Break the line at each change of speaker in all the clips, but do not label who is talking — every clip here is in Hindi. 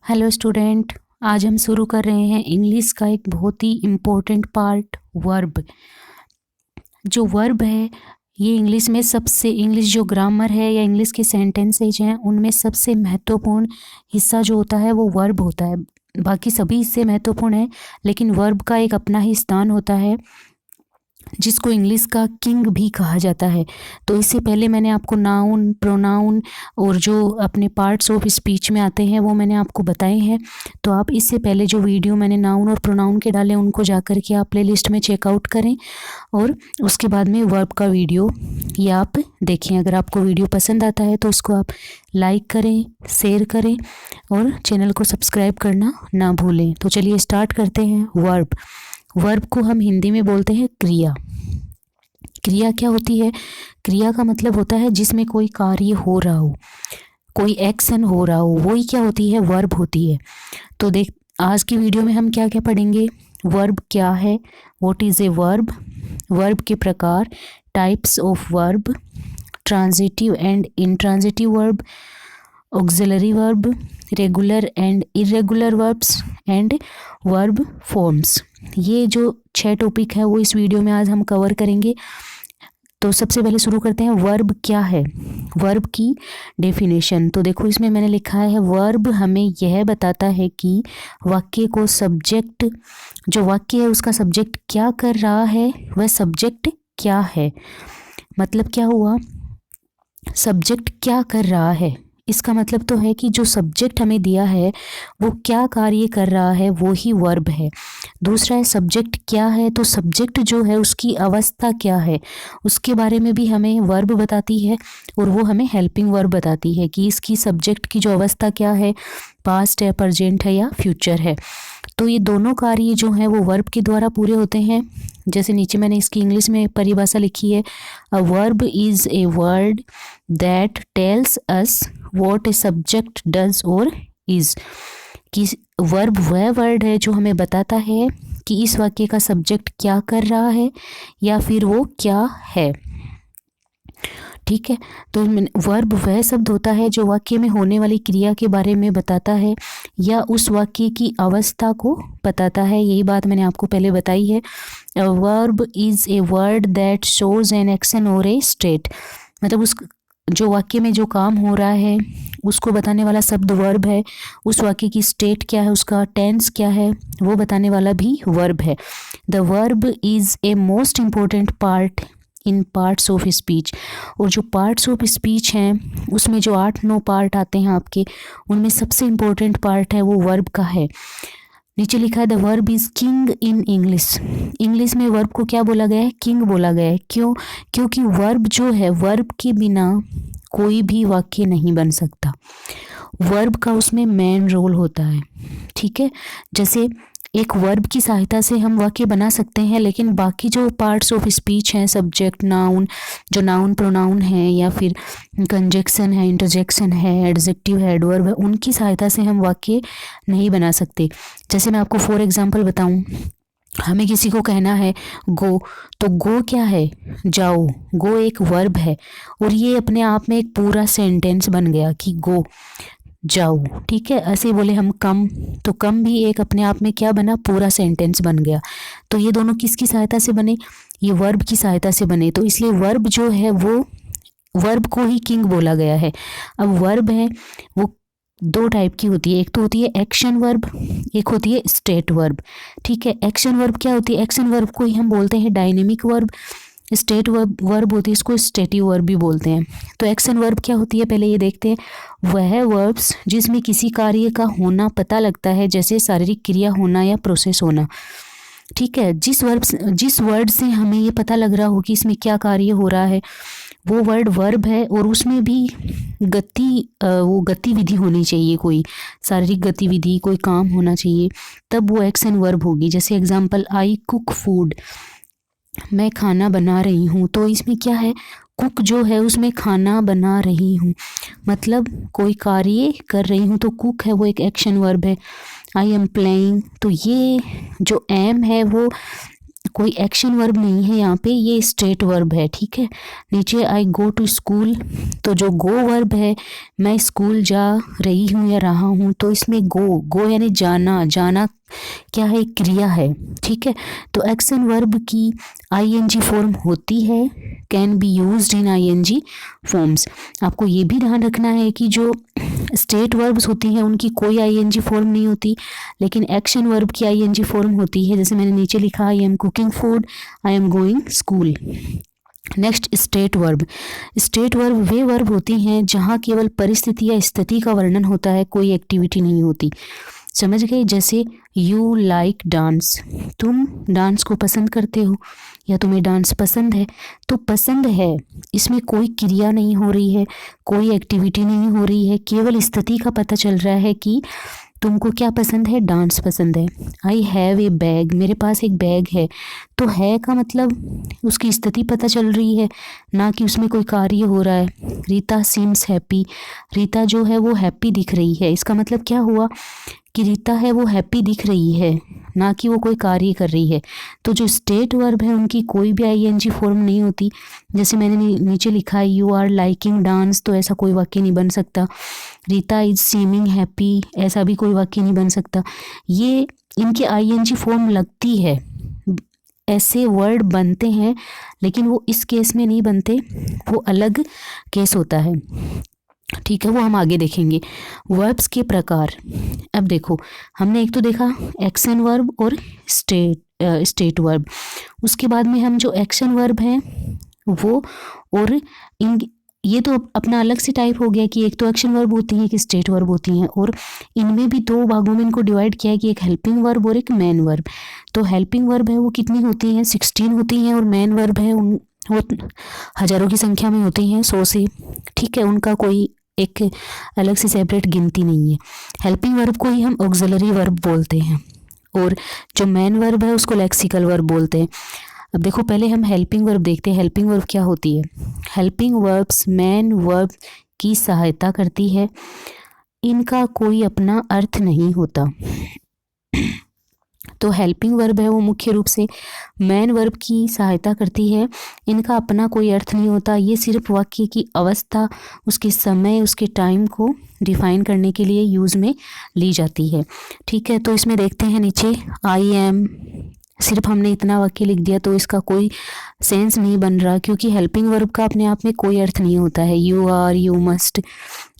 Hello student. आज हम शुरू कर रहे हैं इंग्लिश का एक बहुत ही इम्पोर्टेंट पार्ट वर्ब। जो वर्ब है ये इंग्लिश जो ग्रामर है या इंग्लिश के सेंटेंसेज हैं उनमें सबसे महत्वपूर्ण हिस्सा जो होता है वो वर्ब होता है। बाकी सभी हिस्से महत्वपूर्ण हैं लेकिन वर्ब का एक अपना ही स्थान होता है जिसको इंग्लिश का किंग भी कहा जाता है। तो इससे पहले मैंने आपको नाउन, प्रोनाउन और जो अपने पार्ट्स ऑफ स्पीच में आते हैं वो मैंने आपको बताए हैं। तो आप इससे पहले जो वीडियो मैंने नाउन और प्रोनाउन के डाले उनको जा कर के आप प्लेलिस्ट में चेकआउट करें और उसके बाद में वर्ब का वीडियो ये आप देखें। अगर आपको वीडियो पसंद आता है तो उसको आप लाइक करें, शेयर करें और चैनल को सब्सक्राइब करना ना भूलें। तो चलिए स्टार्ट करते हैं। वर्ब को हम हिंदी में बोलते हैं क्रिया। क्रिया क्या होती है? क्रिया का मतलब होता है जिसमें कोई कार्य हो रहा हो, कोई एक्शन हो रहा हो, वही क्या होती है? वर्ब होती है। तो देख आज की वीडियो में हम क्या क्या पढ़ेंगे। वर्ब क्या है, what is a verb, verb के प्रकार, types of verb, transitive and intransitive verb, auxiliary verb, regular and irregular verbs and verb forms. ये जो 6 टॉपिक है वो इस वीडियो में आज हम कवर करेंगे। तो सबसे पहले शुरू करते हैं। वर्ब क्या है? वर्ब की डेफिनेशन तो देखो इसमें मैंने लिखा है वर्ब हमें यह बताता है कि वाक्य को सब्जेक्ट, जो वाक्य है उसका सब्जेक्ट क्या कर रहा है, वह सब्जेक्ट क्या है। मतलब क्या हुआ? सब्जेक्ट क्या कर रहा है, इसका मतलब तो है कि जो सब्जेक्ट हमें दिया है वो क्या कार्य कर रहा है, वो ही वर्ब है। दूसरा है सब्जेक्ट क्या है, तो सब्जेक्ट जो है उसकी अवस्था क्या है उसके बारे में भी हमें वर्ब बताती है और वो हमें हेल्पिंग वर्ब बताती है कि इसकी सब्जेक्ट की जो अवस्था क्या है, पास्ट है, प्रेजेंट है या फ्यूचर है। तो ये दोनों कार्य जो हैं वो वर्ब के द्वारा पूरे होते हैं। जैसे नीचे मैंने इसकी इंग्लिश में परिभाषा लिखी है, a verb is a word that tells us what a subject does और इज़। कि वर्ब वह वर्ड है जो हमें बताता है कि इस वाक्य का सब्जेक्ट क्या कर रहा है या फिर वो क्या है। ठीक है, तो वर्ब वह शब्द होता है जो वाक्य में होने वाली क्रिया के बारे में बताता है या उस वाक्य की अवस्था को बताता है। यही बात मैंने आपको पहले बताई है। Verb is a word that shows an action और ए स्टेट। मतलब उस जो वाक्य में जो काम हो रहा है उसको बताने वाला शब्द वर्ब है। उस वाक्य की स्टेट क्या है, उसका टेंस क्या है, वो बताने वाला भी वर्ब है। The verb is a most important part in parts of speech. और जो पार्ट्स ऑफ स्पीच हैं उसमें जो 8-9 पार्ट आते हैं आपके, उनमें सबसे इम्पोर्टेंट पार्ट है वो वर्ब का है। नीचे लिखा है the verb is king in English. English में वर्ब को क्या बोला गया है? किंग बोला गया है। क्यों? क्योंकि वर्ब जो है, वर्ब के बिना कोई भी वाक्य नहीं बन सकता। वर्ब का उसमें मेन रोल होता है। ठीक है, जैसे एक वर्ब की सहायता से हम वाक्य बना सकते हैं लेकिन बाकी जो पार्ट्स ऑफ स्पीच हैं, सब्जेक्ट, नाउन, जो नाउन प्रोनाउन है या फिर कंजक्शन है, इंटरजेक्शन है, एडजेक्टिव है, एडवर्ब है, उनकी सहायता से हम वाक्य नहीं बना सकते। जैसे मैं आपको फॉर एग्जांपल बताऊं, हमें किसी को कहना है गो, तो गो क्या है? जाओ। गो एक वर्ब है और ये अपने आप में एक पूरा सेंटेंस बन गया कि गो, जाओ। ठीक है, ऐसे बोले हम कम, तो कम भी एक अपने आप में क्या बना? पूरा सेंटेंस बन गया। तो ये दोनों किसकी सहायता से बने? ये वर्ब की सहायता से बने। तो इसलिए वर्ब जो है वो वर्ब को ही किंग बोला गया है। अब वर्ब है वो 2 टाइप की होती है। एक तो होती है एक्शन वर्ब, एक होती है स्टेट वर्ब। ठीक है, एक्शन वर्ब क्या होती है? एक्शन वर्ब को ही हम बोलते हैं डायनेमिक वर्ब। स्टेट वर्ब होती है, इसको स्टेटिव वर्ब भी बोलते हैं। तो एक्शन वर्ब क्या होती है पहले ये देखते हैं। वह वर्ब्स जिसमें किसी कार्य का होना पता लगता है, जैसे शारीरिक क्रिया होना या प्रोसेस होना। ठीक है, जिस वर्ड से हमें ये पता लग रहा हो कि इसमें क्या कार्य हो रहा है वो वर्ड वर्ब है और उसमें भी वो गतिविधि होनी चाहिए, कोई शारीरिक गतिविधि, कोई काम होना चाहिए, तब वो एक्शन वर्ब होगी। जैसे एग्जांपल, आई कुक फूड, मैं खाना बना रही हूँ। तो इसमें क्या है? कुक जो है उसमें खाना बना रही हूँ, मतलब कोई कार्य कर रही हूँ, तो कुक है वो एक एक्शन वर्ब है। आई एम प्लेइंग, तो ये जो एम है वो कोई एक्शन वर्ब नहीं है यहाँ पे, ये स्ट्रेट वर्ब है। ठीक है, नीचे आई गो टू स्कूल, तो जो गो वर्ब है, मैं स्कूल जा रही हूँ या रहा हूँ, तो इसमें गो, गो यानी जाना, जाना क्या है, क्रिया है। ठीक है, तो एक्शन वर्ब की आईएनजी फॉर्म होती है, can be used in I N G forms. आपको ये भी ध्यान रखना है कि जो स्टेट वर्ब्स होती हैं उनकी कोई आईएनजी फॉर्म नहीं होती, लेकिन एक्शन वर्ब की आईएनजी फॉर्म होती है। जैसे मैंने नीचे लिखा, I am cooking food, I am going school. Next, state verb. State verb way verb होती हैं जहाँ केवल परिस्थिति या स्थिति का वर्णन होता है, कोई एक्टिविटी नहीं होती। समझ गए? जैसे यू लाइक डांस, तुम डांस को पसंद करते हो या तुम्हें डांस पसंद है, तो पसंद है, इसमें कोई क्रिया नहीं हो रही है, कोई एक्टिविटी नहीं हो रही है, केवल स्थिति का पता चल रहा है कि तुमको क्या पसंद है, डांस पसंद है। आई हैव ए बैग, मेरे पास एक बैग है, तो है का मतलब उसकी स्थिति पता चल रही है, ना कि उसमें कोई कार्य हो रहा है। रीता सीम्स हैप्पी, रीता जो है वो हैप्पी दिख रही है, इसका मतलब क्या हुआ कि रीता है वो हैप्पी दिख रही है, ना कि वो कोई कार्य कर रही है। तो जो स्टेट वर्ब है उनकी कोई भी आईएनजी फॉर्म नहीं होती। जैसे मैंने नीचे लिखा है, यू आर लाइकिंग डांस, तो ऐसा कोई वाक्य नहीं बन सकता। रीता इज सीमिंग हैप्पी, ऐसा भी कोई वाक्य नहीं बन सकता। ये इनकी आईएनजी फॉर्म लगती है, ऐसे वर्ड बनते हैं, लेकिन वो इस केस में नहीं बनते, वो अलग केस होता है। ठीक है, वो हम आगे देखेंगे। वर्ब्स के प्रकार। अब देखो, हमने एक तो देखा एक्शन वर्ब और स्टेट वर्ब। उसके बाद में हम जो एक्शन वर्ब हैं वो और इन, ये तो अपना अलग से टाइप हो गया कि एक तो एक्शन वर्ब होती हैं कि स्टेट वर्ब होती हैं, और इनमें भी दो भागों में इनको डिवाइड किया है कि एक हेल्पिंग वर्ब और एक मेन वर्ब। तो हेल्पिंग वर्ब है वो कितनी होती हैं, 16 होती हैं, और मेन वर्ब है वो हज़ारों की संख्या में होती हैं, 100 से। ठीक है, उनका कोई एक अलग से सेपरेट गिनती नहीं है। हेल्पिंग वर्ब को ही हम ऑक्सिलरी वर्ब बोलते हैं, और जो मेन वर्ब है उसको लेक्सिकल वर्ब बोलते हैं। अब देखो, पहले हम हेल्पिंग वर्ब देखते हैं। हेल्पिंग वर्ब क्या होती है? हेल्पिंग वर्ब्स मेन वर्ब की सहायता करती है, इनका कोई अपना अर्थ नहीं होता। तो हेल्पिंग वर्ब है वो मुख्य रूप से मेन वर्ब की सहायता करती है, इनका अपना कोई अर्थ नहीं होता। ये सिर्फ वाक्य की अवस्था, उसके समय, उसके टाइम को डिफाइन करने के लिए यूज़ में ली जाती है। ठीक है, तो इसमें देखते हैं नीचे, आई एम, सिर्फ हमने इतना वाक्य लिख दिया तो इसका कोई सेंस नहीं बन रहा, क्योंकि हेल्पिंग वर्ब का अपने आप में कोई अर्थ नहीं होता है। यू आर, यू मस्ट,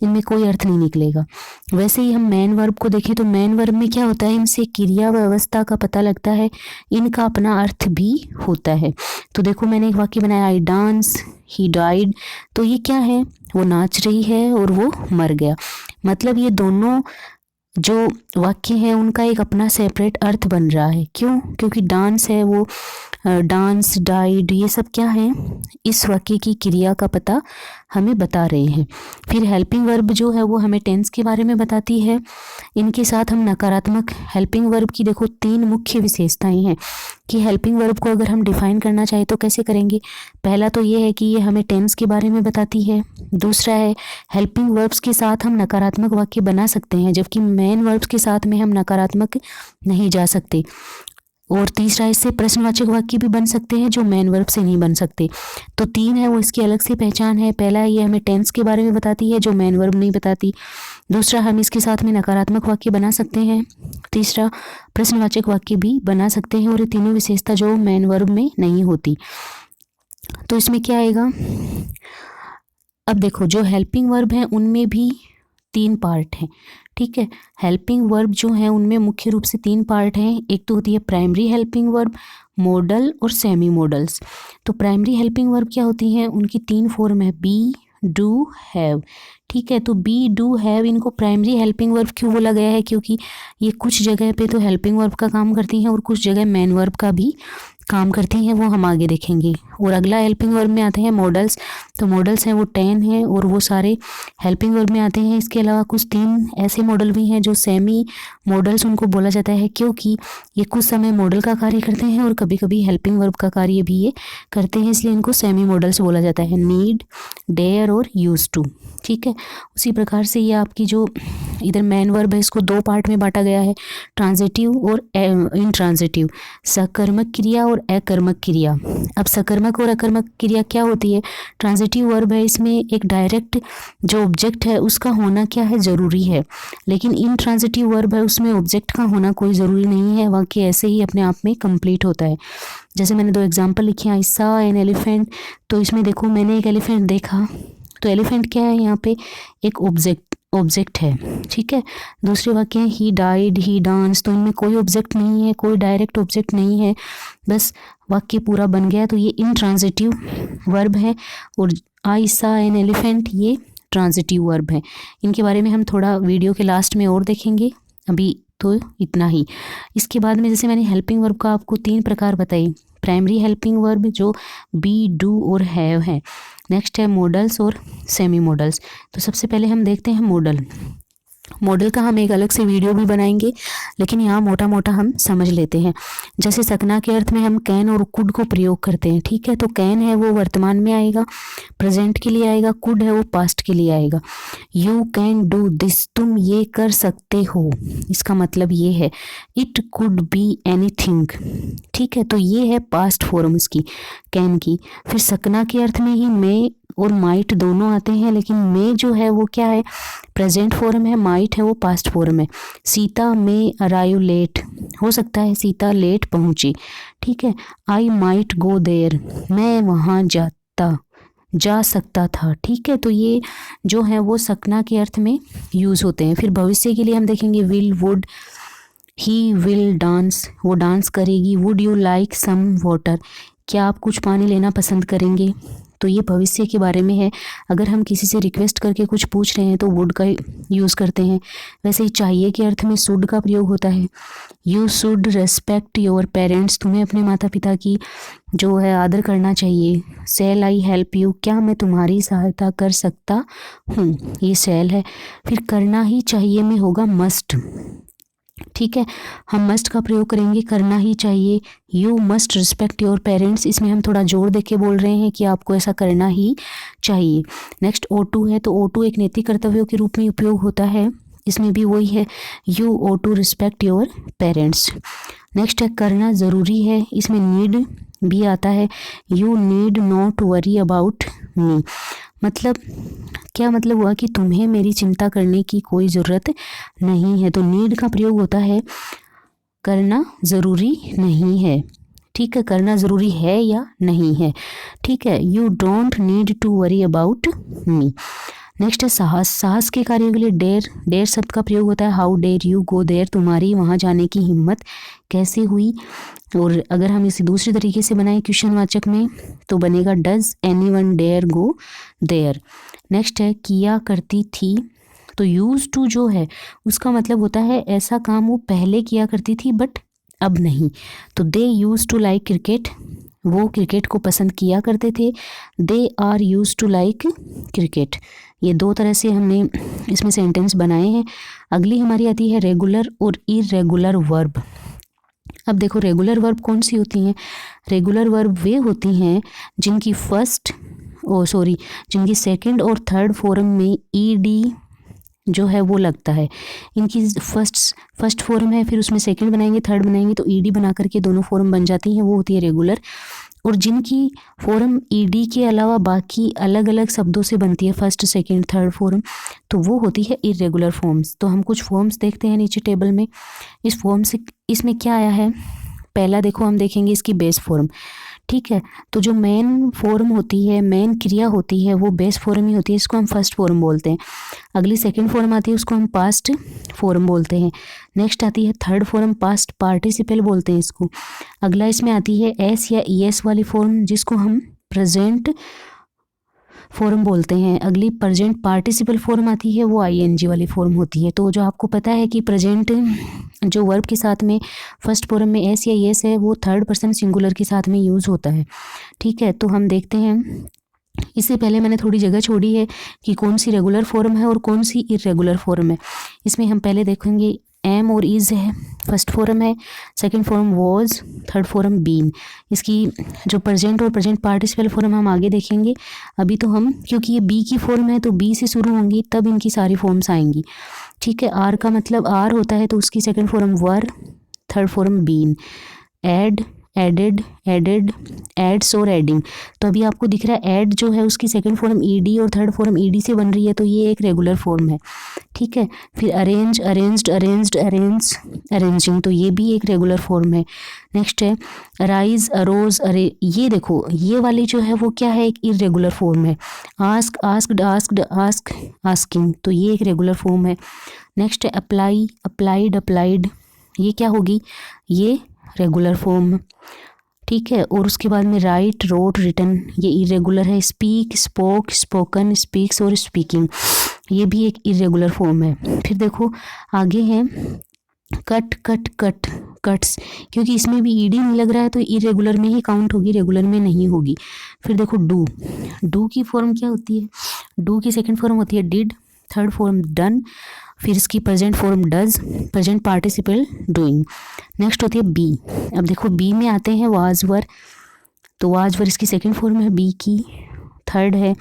इनमें कोई अर्थ नहीं निकलेगा। वैसे ही हम मेन वर्ब को देखें तो मेन वर्ब में क्या होता है, इनसे क्रिया व अवस्था का पता लगता है, इनका अपना अर्थ भी होता है। तो देखो, मैंने एक वाक्य बनाया, आई डांस, ही डाइड, तो ये क्या है, वो नाच रही है और वो मर गया। मतलब ये दोनों जो वाक्य हैं उनका एक अपना सेपरेट अर्थ बन रहा है। क्यों? क्योंकि डांस है वो डांस, डाइड, ये सब क्या है, इस वाक्य की क्रिया का पता हमें बता रहे हैं। फिर हेल्पिंग वर्ब जो है वो हमें टेंस के बारे में बताती है। इनके साथ हम नकारात्मक हेल्पिंग वर्ब की देखो 3 मुख्य विशेषताएं हैं कि हेल्पिंग वर्ब को अगर हम डिफाइन करना चाहें तो कैसे करेंगे। पहला तो ये है कि ये हमें टेंस के बारे में बताती है। दूसरा है, हेल्पिंग वर्ब्स के साथ हम नकारात्मक वाक्य बना सकते हैं, जबकि मेन वर्ब्स के साथ में हम नकारात्मक नहीं जा सकते। और तीसरा, इससे प्रश्नवाचक वाक्य भी बन सकते हैं जो मेन वर्ब से नहीं बन सकते। तो 3 है वो इसकी अलग से पहचान है। पहला, ये हमें टेंस के बारे में बताती है जो मेन वर्ब नहीं बताती। दूसरा, हम इसके साथ में नकारात्मक वाक्य बना सकते हैं। तीसरा, प्रश्नवाचक वाक्य भी बना सकते हैं, और ये तीनों विशेषता जो मेन वर्ब में नहीं होती। तो इसमें क्या आएगा, अब देखो, जो हेल्पिंग वर्ब हैं उनमें भी 3 पार्ट हैं। ठीक है, हेल्पिंग वर्ब जो है उनमें मुख्य रूप से 3 पार्ट हैं। एक तो होती है प्राइमरी हेल्पिंग वर्ब, मॉडल और सेमी मॉडल्स। तो प्राइमरी हेल्पिंग वर्ब क्या होती हैं, उनकी 3 फॉर्म है, बी, डू, हैव। ठीक है, तो बी, डू, हैव, इनको प्राइमरी हेल्पिंग वर्ब क्यों बोला गया है, क्योंकि ये कुछ जगह पे तो हेल्पिंग वर्ब का काम करती हैं और कुछ जगह मेन वर्ब का भी काम करती हैं, वो हम आगे देखेंगे। और अगला हेल्पिंग वर्ब में आते हैं मॉडल्स। तो मॉडल्स हैं वो 10 हैं और वो सारे हेल्पिंग वर्ब में आते हैं। इसके अलावा कुछ 3 ऐसे मॉडल भी हैं जो सेमी मॉडल्स उनको बोला जाता है, क्योंकि ये कुछ समय मॉडल का कार्य करते हैं और कभी कभी हेल्पिंग वर्ब का कार्य भी ये करते हैं, इसलिए इनको सेमी मॉडल्स बोला जाता है। नीड, डेयर और यूज टू। ठीक है, उसी प्रकार से ये आपकी जो इधर मेन वर्ब है इसको 2 पार्ट में बांटा गया है, ट्रांजिटिव और इंट्रांजिटिव, सकर्मक क्रिया और और अकर्मक क्रिया। अब सकर्मक और अकर्मक क्रिया क्या होती है? ट्रांजिटिव वर्ब है, इसमें एक डायरेक्ट जो ऑब्जेक्ट है उसका होना क्या है, ज़रूरी है। लेकिन इन ट्रांजिटिव वर्ब है उसमें ऑब्जेक्ट का होना कोई ज़रूरी नहीं है, वाक्य ऐसे ही अपने आप में कंप्लीट होता है। जैसे मैंने 2 एग्जाम्पल लिखे हैं, आई सॉ एन एलिफेंट, तो इसमें देखो मैंने एक एलिफेंट देखा, तो एलिफेंट क्या है यहाँ पे? एक ऑब्जेक्ट है, ठीक है। दूसरे वाक्य हैं ही डाइड, ही डांस, तो इनमें कोई ऑब्जेक्ट नहीं है, कोई डायरेक्ट ऑब्जेक्ट नहीं है, बस वाक्य पूरा बन गया। तो ये इंट्रांजिटिव वर्ब है और आई सॉ एन एलिफेंट ये ट्रांजिटिव वर्ब है। इनके बारे में हम थोड़ा वीडियो के लास्ट में और देखेंगे, अभी तो इतना ही। इसके बाद में जैसे मैंने हेल्पिंग वर्ब का आपको 3 प्रकार बताई। प्राइमरी हेल्पिंग वर्ब जो बी, डू और हैव है। नेक्स्ट है मॉडल्स और सेमी मॉडल्स। तो सबसे पहले हम देखते हैं मॉडल का हम एक अलग से वीडियो भी बनाएंगे, लेकिन यहाँ मोटा मोटा हम समझ लेते हैं। जैसे सकना के अर्थ में हम कैन और कुड को प्रयोग करते हैं, ठीक है। तो कैन है वो वर्तमान में आएगा, प्रेजेंट के लिए आएगा, कुड है वो पास्ट के लिए आएगा। यू कैन डू दिस, तुम ये कर सकते हो, इसका मतलब ये है। इट कुड बी एनीथिंग, ठीक है। तो ये है पास्ट फॉर्म इसकी, कैन की। फिर सकना के अर्थ में ही मे और माइट दोनों आते हैं, लेकिन मे जो है वो क्या है? प्रेजेंट फॉर्म है, माइट है वो पास्ट फॉर्म है। सीता मे अराइव लेट, हो सकता है सीता लेट पहुंची, ठीक है। आई माइट गो देयर, मैं वहाँ जा सकता था, ठीक है। तो ये जो है वो सकना के अर्थ में यूज़ होते हैं। फिर भविष्य के लिए हम देखेंगे will, would, he will dance, वो डांस करेगी। Would you like some water, क्या आप कुछ पानी लेना पसंद करेंगे? तो ये भविष्य के बारे में है। अगर हम किसी से रिक्वेस्ट करके कुछ पूछ रहे हैं तो वुड का यूज़ करते हैं। वैसे ही चाहिए के अर्थ में शुड का प्रयोग होता है। You should respect your parents, तुम्हें अपने माता पिता की जो है आदर करना चाहिए। शैल आई हेल्प यू, क्या मैं तुम्हारी सहायता कर सकता हूँ, ये शैल है। फिर करना ही चाहिए में होगा मस्ट, ठीक है। हम मस्ट का प्रयोग करेंगे, करना ही चाहिए। You must respect your parents, इसमें हम थोड़ा जोर देके बोल रहे हैं कि आपको ऐसा करना ही चाहिए। नेक्स्ट O2 है, तो O2 एक नैतिक कर्तव्यों के रूप में उपयोग होता है, इसमें भी वही है। You ought to respect your parents. Next है करना ज़रूरी है, इसमें नीड भी आता है। You need not worry about me, मतलब क्या मतलब हुआ कि तुम्हें मेरी चिंता करने की कोई ज़रूरत नहीं है। तो नीड का प्रयोग होता है, करना ज़रूरी नहीं है, ठीक है। करना ज़रूरी है या नहीं है, ठीक है। You don't need to worry about me. Next है साहस। साहस के कार्यों के लिए डेयर शब्द का प्रयोग होता है। How dare you go there, तुम्हारी वहाँ जाने की हिम्मत कैसे हुई। और अगर हम इसे दूसरे तरीके से बनाएं क्वेश्चनवाचक में तो बनेगा does anyone dare go there. Next है किया करती थी, तो यूज टू जो है उसका मतलब होता है ऐसा काम वो पहले किया करती थी बट अब नहीं। तो they use to like cricket, वो क्रिकेट को पसंद किया करते थे। They are use to like cricket. ये 2 तरह से हमने इसमें सेंटेंस बनाए हैं। अगली हमारी आती है रेगुलर और इरेगुलर वर्ब। अब देखो रेगुलर वर्ब कौन सी होती हैं? रेगुलर वर्ब वे होती हैं जिनकी जिनकी सेकंड और थर्ड फॉर्म में ईडी जो है वो लगता है। इनकी फर्स्ट फॉर्म है, फिर उसमें सेकंड बनाएंगे, थर्ड बनाएंगे, तो ईडी बना करके दोनों फॉर्म बन जाती हैं, वो होती है रेगुलर। और जिनकी फॉर्म ईडी के अलावा बाकी अलग अलग शब्दों से बनती है, फर्स्ट सेकंड थर्ड फॉर्म, तो वो होती है इरेगुलर फॉर्म्स। तो हम कुछ फॉर्म्स देखते हैं नीचे टेबल में। इस फॉर्म से इसमें क्या आया है, पहला देखो हम देखेंगे इसकी बेस फॉर्म, ठीक है। तो जो मेन फॉर्म होती है, मेन क्रिया होती है, वो बेस फॉर्म ही होती है, इसको हम फर्स्ट फॉर्म बोलते हैं। अगली सेकंड फॉर्म आती है, उसको हम पास्ट फॉर्म बोलते हैं। नेक्स्ट आती है थर्ड फॉर्म, पास्ट पार्टिसिपल बोलते हैं इसको। अगला इसमें आती है एस या ईएस वाली फॉर्म, जिसको हम प्रेजेंट फॉर्म बोलते हैं। अगली प्रेजेंट पार्टिसिपल फॉर्म आती है, वो आईएनजी वाली फॉर्म होती है। तो जो आपको पता है कि प्रेजेंट जो वर्ब के साथ में फर्स्ट फॉर्म में एस या एस है, वो थर्ड पर्सन सिंगुलर के साथ में यूज़ होता है, ठीक है। तो हम देखते हैं, इससे पहले मैंने थोड़ी जगह छोड़ी है कि कौन सी रेगुलर फॉर्म है और कौन सी इरेगुलर फॉर्म है। इसमें हम पहले देखेंगे एम और इज़ है, फर्स्ट फॉर्म है। Second form was, third form been. इसकी जो प्रेजेंट और प्रेजेंट पार्टिसिपल फॉर्म हम आगे देखेंगे। अभी तो हम, क्योंकि ये बी की फॉर्म है तो बी से शुरू होंगी, तब इनकी सारी फॉर्म्स आएंगी, ठीक है। आर का मतलब आर होता है, तो उसकी second form were, third form been. Add added, added, adds और एडिंग। तो अभी आपको दिख रहा है ऐड जो है उसकी सेकंड फॉर्म ईडी और थर्ड फॉर्म ईडी से बन रही है, तो ये एक रेगुलर फॉर्म है, ठीक है। फिर arrange, arranged, arranged, arrange, arranging, तो ये भी एक रेगुलर फॉर्म है। नेक्स्ट है अराइज, अरोज, अरे, ये देखो ये वाली जो है वो क्या है, एक इरेगुलर फॉर्म है। Ask, asked, asked, ask, asking, तो ये एक रेगुलर फॉर्म है। नेक्स्ट है अप्लाई, अप्लाइड, अप्लाइड, ये क्या होगी, ये रेगुलर फॉर्म, ठीक है। और उसके बाद में राइट, रोट, रिटन, ये इरेगुलर है। स्पीक, स्पोक, स्पोकन, स्पीक्स और स्पीकिंग, ये भी एक इरेगुलर फॉर्म है। फिर देखो आगे है कट, कट, कट, कट्स, क्योंकि इसमें भी ईडी नहीं लग रहा है तो इरेगुलर में ही काउंट होगी, रेगुलर में नहीं होगी। फिर देखो डू, डू की फॉर्म क्या होती है, डू की सेकंड फॉर्म होती है डिड, थर्ड फॉर्म डन, फिर इसकी present form does, present participle doing. Next होती है बी। अब देखो बी में आते हैं वाज, वर, तो वाज, वर इसकी सेकंड फॉर्म है बी की, थर्ड है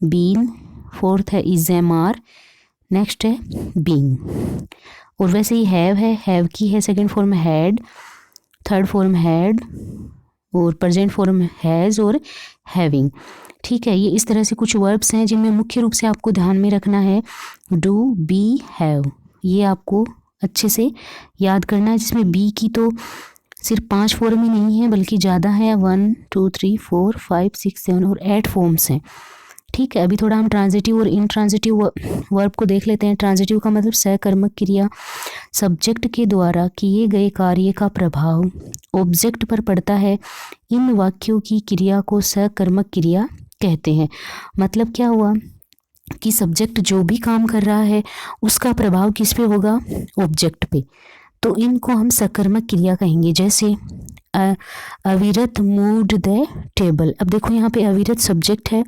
बीन, फोर्थ है इज, एम, आर, नेक्स्ट है बीइंग। और वैसे ही है, हैव की है second form had, third form had, और प्रेजेंट फॉर्म हैज़ और हैविंग, ठीक है। ये इस तरह से कुछ वर्ब्स हैं जिनमें मुख्य रूप से आपको ध्यान में रखना है डू, बी, हैव, ये आपको अच्छे से याद करना है। जिसमें बी की तो सिर्फ 5 फॉर्म ही नहीं है बल्कि ज़्यादा है, 1 2 3 4 5 6 7 और 8 फॉर्म्स हैं, ठीक है। अभी थोड़ा हम ट्रांजिटिव और इनट्रांजिटिव वर्ब को देख लेते हैं। ट्रांजिटिव का मतलब सहकर्मक क्रिया, सब्जेक्ट के द्वारा किए गए कार्य का प्रभाव ऑब्जेक्ट पर पड़ता है। इन वाक्यों की क्रिया को सहकर्मक क्रिया कहते हैं। मतलब क्या हुआ कि सब्जेक्ट जो भी काम कर रहा है उसका प्रभाव किस पे होगा, ऑब्जेक्ट पे, तो इनको हम सकर्मक क्रिया कहेंगे। जैसे अविरत मूव्ड द टेबल, अब देखो यहाँ पे अविरत सब्जेक्ट है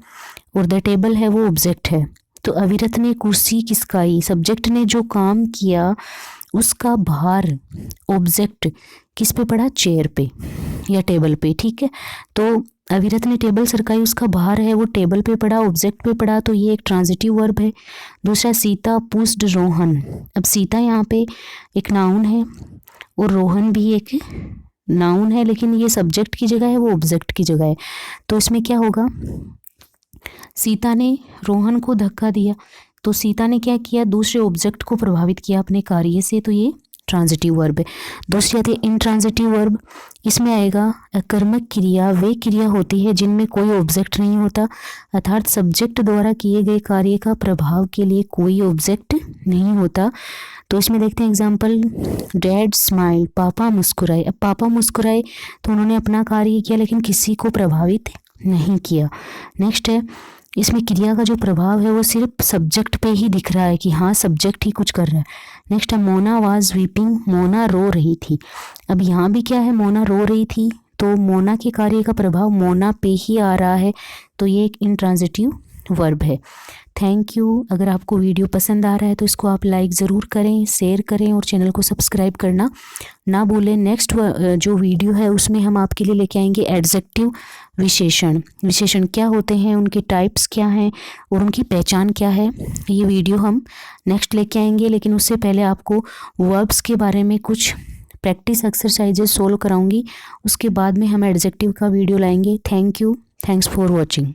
और द टेबल है वो ऑब्जेक्ट है, तो अविरत ने कुर्सी खिसकाई, सब्जेक्ट ने जो काम किया उसका भार ऑब्जेक्ट किस पे पड़ा, चेयर पे या टेबल पे, ठीक है। तो अविरत ने टेबल सरकाई, उसका भार है वो टेबल पे पड़ा, ऑब्जेक्ट पे पड़ा, तो ये एक ट्रांजिटिव वर्ब है। दूसरा सीता पुस्ड रोहन, अब सीता यहाँ पे एक नाउन है और रोहन भी एक नाउन है, लेकिन ये सब्जेक्ट की जगह है वो ऑब्जेक्ट की जगह है, तो इसमें क्या होगा, सीता ने रोहन को धक्का दिया, तो सीता ने क्या किया, दूसरे ऑब्जेक्ट को प्रभावित किया अपने कार्य से, तो ये ट्रांजिटिव वर्ब है। दूसरी आती है इनट्रांजिटिव वर्ब, इसमें आएगा कर्मक क्रिया वे क्रिया होती है जिनमें कोई ऑब्जेक्ट नहीं होता, अर्थात सब्जेक्ट द्वारा किए गए कार्य का प्रभाव के लिए कोई ऑब्जेक्ट नहीं होता। तो इसमें देखते हैं एग्जाम्पल, डैड स्माइल, पापा मुस्कुराए। अब पापा मुस्कुराए तो उन्होंने अपना कार्य किया लेकिन किसी को प्रभावित नहीं किया। नेक्स्ट है इसमें क्रिया का जो प्रभाव है वो सिर्फ सब्जेक्ट पे ही दिख रहा है कि हाँ सब्जेक्ट ही कुछ कर रहा है। नेक्स्ट है मोना वाज वीपिंग, मोना रो रही थी। अब यहाँ भी क्या है, मोना रो रही थी, तो मोना के कार्य का प्रभाव मोना पे ही आ रहा है, तो ये एक इनट्रांजिटिव वर्ब है। Thank you. अगर आपको वीडियो पसंद आ रहा है तो इसको आप लाइक ज़रूर करें, शेयर करें और चैनल को सब्सक्राइब करना ना भूलें। नेक्स्ट जो वीडियो है उसमें हम आपके लिए लेके आएंगे एडजेक्टिव विशेषण। विशेषण क्या होते हैं, उनके टाइप्स क्या हैं और उनकी पहचान क्या है, ये वीडियो हम नेक्स्ट लेके आएंगे। लेकिन उससे पहले आपको वर्ब्स के बारे में कुछ प्रैक्टिस एक्सरसाइजेज सोल्व कराऊंगी, उसके बाद में हम एडजेक्टिव का वीडियो लाएंगे। Thank you, thanks for watching.